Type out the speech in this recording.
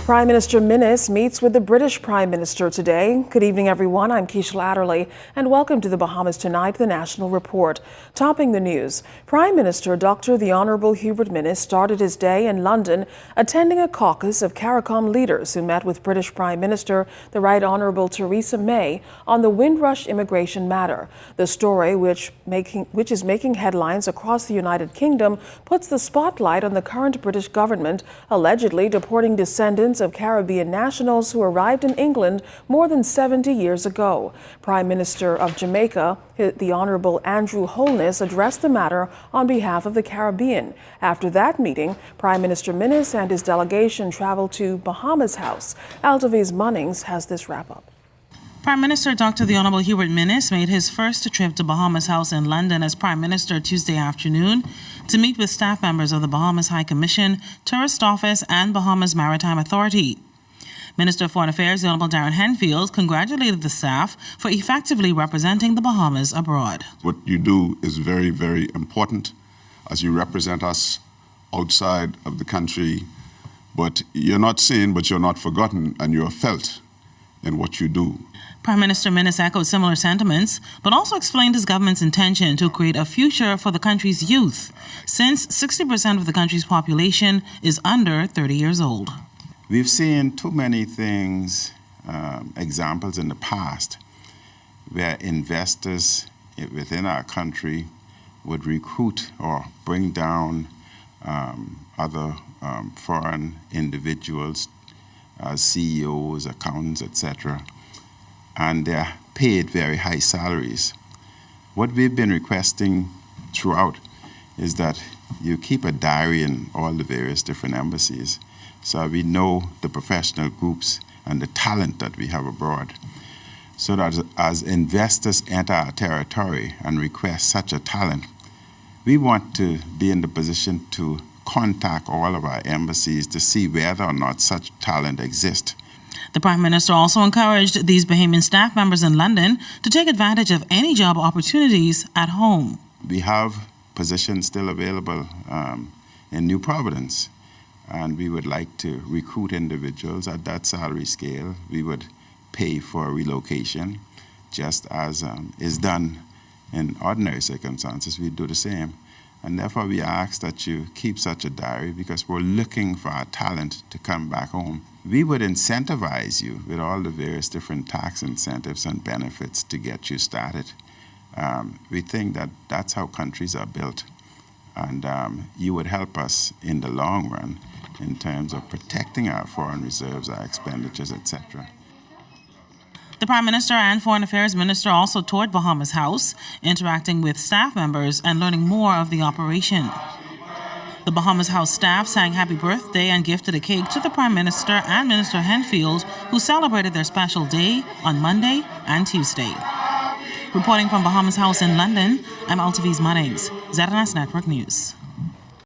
Prime Minister Minnis meets with the British Prime Minister today. Good evening, everyone. I'm Keisha Adderley, and welcome to the Bahamas Tonight, the National Report. Topping the news, Prime Minister Dr. the Honourable Hubert Minnis started his day in London attending a caucus of CARICOM leaders who met with British Prime Minister the Right Honourable Theresa May on the Windrush immigration matter. The story, which is making headlines across the United Kingdom, puts the spotlight on the current British government allegedly deporting descendants of Caribbean nationals who arrived in England more than 70 years ago. Prime Minister of Jamaica, the Honourable Andrew Holness, addressed the matter on behalf of the Caribbean. After that meeting, Prime Minister Minnis and his delegation traveled to Bahamas House. Minnis Munnings has this wrap-up. Prime Minister Dr. the Honourable Hubert Minnis made his first trip to Bahamas House in London as Prime Minister Tuesday afternoon to meet with staff members of the Bahamas High Commission, Tourist Office and Bahamas Maritime Authority. Minister of Foreign Affairs, the Honourable Darren Henfield, congratulated the staff for effectively representing the Bahamas abroad. What you do is very, very important as you represent us outside of the country, but you're not seen, but you're not forgotten, and you're felt in what you do. Prime Minister Minnis echoed similar sentiments, but also explained his government's intention to create a future for the country's youth, since 60% of the country's population is under 30 years old. We've seen too many things, examples in the past, where investors within our country would recruit or bring down other foreign individuals, CEOs, accountants, etc., and they're paid very high salaries. What we've been requesting throughout is that you keep a diary in all the various different embassies so we know the professional groups and the talent that we have abroad, so that as investors enter our territory and request such a talent, we want to be in the position to contact all of our embassies to see whether or not such talent exists. The Prime Minister also encouraged these Bahamian staff members in London to take advantage of any job opportunities at home. We have positions still available in New Providence, and we would like to recruit individuals at that salary scale. We would pay for relocation, just as is done in ordinary circumstances. We do the same. And therefore we ask that you keep such a diary, because we're looking for our talent to come back home. We would incentivize you with all the various different tax incentives and benefits to get you started. We think that that's how countries are built. And you would help us in the long run in terms of protecting our foreign reserves, our expenditures, etc. The Prime Minister and Foreign Affairs Minister also toured Bahamas House, interacting with staff members and learning more of the operation. The Bahamas House staff sang happy birthday and gifted a cake to the Prime Minister and Minister Henfield, who celebrated their special day on Monday and Tuesday. Reporting from Bahamas House in London, I'm Minnis Munnings, ZNS Network News.